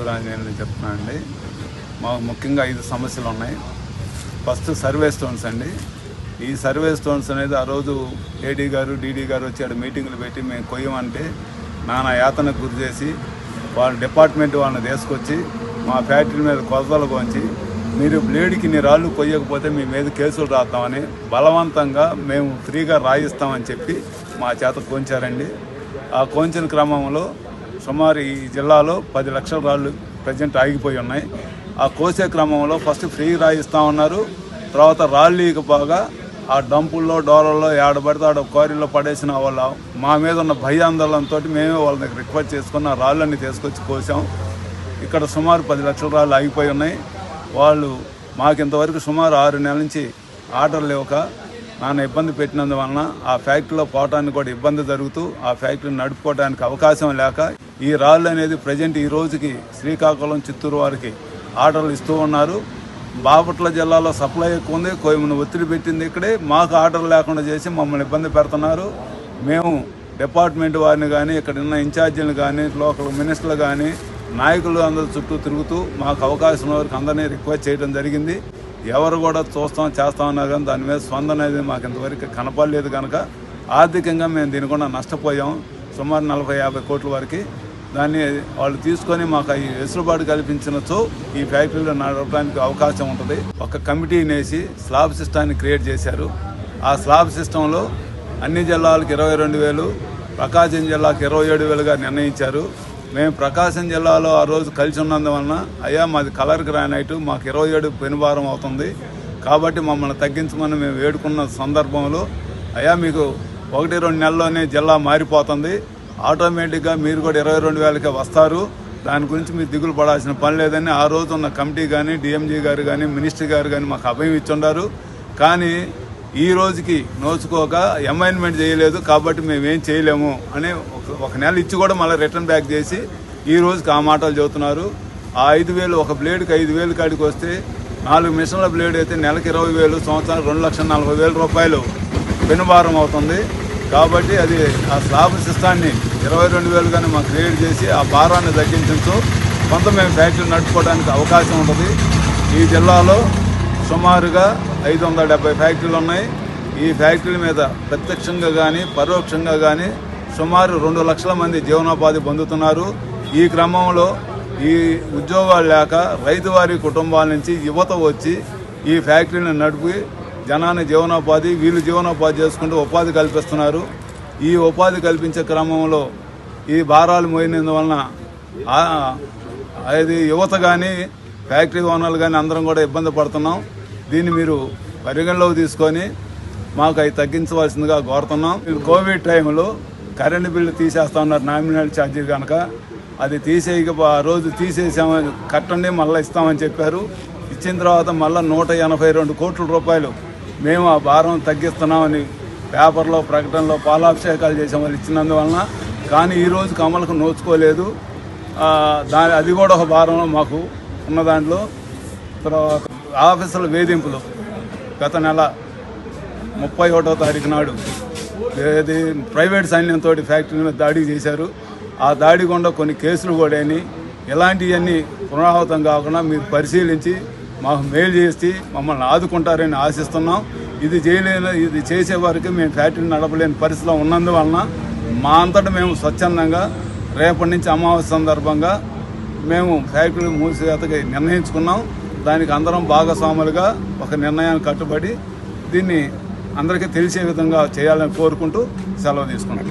చిత్తూరు చెప్తున్నానండి. మాకు ముఖ్యంగా 5 సమస్యలు ఉన్నాయి. ఫస్ట్ సర్వే స్టోన్స్ అండి. ఈ సర్వే స్టోన్స్ అనేది ఆ రోజు ఏడీ గారు డీడీ గారు వచ్చి ఆడ మీటింగులు పెట్టి మేము కొయ్యమంటే నానా యాతనకు గురి చేసి వాళ్ళ డిపార్ట్మెంట్ వాళ్ళని తీసుకొచ్చి మా ఫ్యాక్టరీ మీద కొలతలు పోంచి మీరు బ్లేడ్కి ఇన్ని రాళ్ళు కొయ్యకపోతే మీ మీద కేసులు రాద్దామని బలవంతంగా మేము ఫ్రీగా రాయిస్తామని చెప్పి మా చేత కోంచారండి. ఆ కోంచిన క్రమంలో సుమారు ఈ జిల్లాలో 10 లక్షల రాళ్ళు ప్రజెంట్ ఆగిపోయి ఉన్నాయి. ఆ కోసే క్రమంలో ఫస్ట్ ఫ్రీ రాయిస్తామన్నారు. తర్వాత రాళ్ళు ఇకపోగా ఆ డంపుల్లో డోరల్లో ఏడబడితే ఆడ క్వారీలో పడేసిన వాళ్ళ మా మీద ఉన్న భయాందోళనతో మేమే వాళ్ళ దగ్గర రిక్వెస్ట్ చేసుకున్న రాళ్ళన్నీ తీసుకొచ్చి కోసాం. ఇక్కడ సుమారు 10 లక్షల రాళ్ళు ఆగిపోయి ఉన్నాయి. వాళ్ళు మాకు ఇంతవరకు సుమారు 6 నెలల నుంచి ఆర్డర్లు ఇవ్వక నాన్న ఇబ్బంది పెట్టినందువలన ఆ ఫ్యాక్టరీలో పోవటానికి కూడా ఇబ్బంది జరుగుతూ ఆ ఫ్యాక్టరీని నడుపుకోవడానికి అవకాశం లేక ఈ రాళ్ళు అనేది ప్రజెంట్ ఈ రోజుకి శ్రీకాకుళం చిత్తూరు వారికి ఆర్డర్లు ఇస్తూ ఉన్నారు. బాపట్ల జిల్లాలో సప్లై ఎక్కువ ఉంది, కోయమను ఒత్తిడి పెట్టింది ఇక్కడే. మాకు ఆర్డర్ లేకుండా చేసి మమ్మల్ని ఇబ్బంది పెడుతున్నారు. మేము డిపార్ట్మెంట్ వారిని కానీ ఇక్కడ ఉన్న ఇన్ఛార్జీలు కానీ లోకల్ మినిస్టర్లు కానీ నాయకులు అందరూ చుట్టూ తిరుగుతూ మాకు అవకాశం వరకు అందరినీ రిక్వెస్ట్ చేయడం జరిగింది. ఎవరు కూడా చేస్తామన్నారు కానీ దాని మీద స్పందన అనేది మాకు ఇంతవరకు కనపడలేదు. కనుక ఆర్థికంగా మేము దీని కూడా నష్టపోయాం. సుమారు 40-50 కోట్ల వరకు. దాన్ని వాళ్ళు తీసుకొని మాకు ఈ వెసులుబాటు కల్పించినచో ఈ ఫ్యాక్టరీలో నడవడానికి అవకాశం ఉంటుంది. ఒక కమిటీని వేసి స్లాబ్ సిస్టాన్ని క్రియేట్ చేశారు. ఆ స్లాబ్ సిస్టంలో అన్ని జిల్లాలకు 22,000, ప్రకాశం జిల్లాకు 27,000గా నిర్ణయించారు. మేము ప్రకాశం జిల్లాలో ఆ రోజు కలిసి ఉన్నందువలన అయ్యా మాది కలర్ గ్రానైట్, మాకు 27 పెనుభారం అవుతుంది కాబట్టి మమ్మల్ని తగ్గించమని మేము వేడుకున్న సందర్భంలో అయ్యా మీకు 1-2 నెలల్లోనే జిల్లా మారిపోతుంది, ఆటోమేటిక్గా మీరు కూడా 22,000కే వస్తారు, దాని గురించి మీరు దిగులు పడాల్సిన పని లేదని ఆ రోజు ఉన్న కమిటీ కానీ డిఎంజీ గారు కానీ మినిస్టర్ గారు కానీ మాకు అభయం ఇచ్చుండారు. కానీ ఈ రోజుకి నోచుకోక అమైన్మెంట్ చేయలేదు కాబట్టి మేమేం చేయలేము అని ఒక నెల ఇచ్చి కూడా మళ్ళీ రిటర్న్ బ్యాక్ చేసి ఈ రోజుకి ఆ మాటలు చెబుతున్నారు. ఆ 5,000 ఒక బ్లేడ్కి 5,000 కాడికి వస్తే 4 మిషన్ల బ్లేడ్ అయితే నెలకి 20,000, సంవత్సరానికి 2,40,000 రూపాయలు పెనుభారం అవుతుంది. కాబట్టి అది ఆ స్లాబ్ సిస్టాన్ని 22,000గానే మాకు క్రియేట్ చేసి ఆ భారాన్ని తగ్గించవచ్చు. కొంత మేము ఫ్యాక్టరీ నడుపుకోవడానికి అవకాశం ఉంటుంది. ఈ జిల్లాలో సుమారుగా 570 ఫ్యాక్టరీలు ఉన్నాయి. ఈ ఫ్యాక్టరీల మీద ప్రత్యక్షంగా కానీ పరోక్షంగా కానీ సుమారు 2 లక్షల మంది జీవనోపాధి పొందుతున్నారు. ఈ క్రమంలో ఈ ఉద్యోగాలు లేక రైతువారి కుటుంబాల నుంచి యువత వచ్చి ఈ ఫ్యాక్టరీని నడిపి జనాన్ని జీవనోపాధి వీళ్ళు జీవనోపాధి చేసుకుంటూ ఉపాధి కల్పిస్తున్నారు. ఈ ఉపాధి కల్పించే క్రమంలో ఈ భారాలు మోయినందువలన అది యువత కానీ ఫ్యాక్టరీ ఓనర్లు కానీ అందరం కూడా ఇబ్బంది పడుతున్నాం. దీన్ని మీరు పరిగణలోకి తీసుకొని మాకు అవి తగ్గించవలసిందిగా కోరుతున్నాం. కోవిడ్ టైంలో కరెంటు బిల్లు తీసేస్తా ఉన్నారు నామినల్ ఛార్జీ కనుక అది ఆ రోజు తీసేసామని కట్టండి మళ్ళీ ఇస్తామని చెప్పారు. ఇచ్చిన తర్వాత మళ్ళీ 182 కోట్ల రూపాయలు మేము ఆ భారం తగ్గిస్తున్నామని పేపర్లో ప్రకటనలో పాలాభిషేకాలు చేసామని ఇచ్చినందువలన కానీ ఈ రోజుకి అమలుకు నోచుకోలేదు. అది కూడా ఒక భారం మాకు ఉన్న దాంట్లో. తర్వాత ఆఫీసుల వేధింపులు గత నెల 31వ తారీఖు నాడు ప్రైవేట్ సైన్యంతో ఫ్యాక్టరీ మీద దాడి చేశారు. ఆ దాడి గుండా కొన్ని కేసులు కూడా అయినాయి. ఇలాంటివన్నీ పునరావృతం కాకుండా మీరు పరిశీలించి మాకు మెయిల్ చేసి మమ్మల్ని ఆదుకుంటారని ఆశిస్తున్నాం. ఇది చేసే వారికి మేము ఫ్యాక్టరీ నడపలేని పరిస్థితిలో ఉన్నందువలన మా అంతటా మేము స్వచ్ఛందంగా రేపటి నుంచి అమావాస్య సందర్భంగా మేము ఫ్యాక్టరీ మూసివేతకి నిర్ణయించుకున్నాం. దానికి అందరం భాగస్వాములుగా ఒక నిర్ణయాన్ని కట్టుబడి దీన్ని అందరికీ తెలిసే విధంగా చేయాలని కోరుకుంటూ సెలవు తీసుకున్నాం.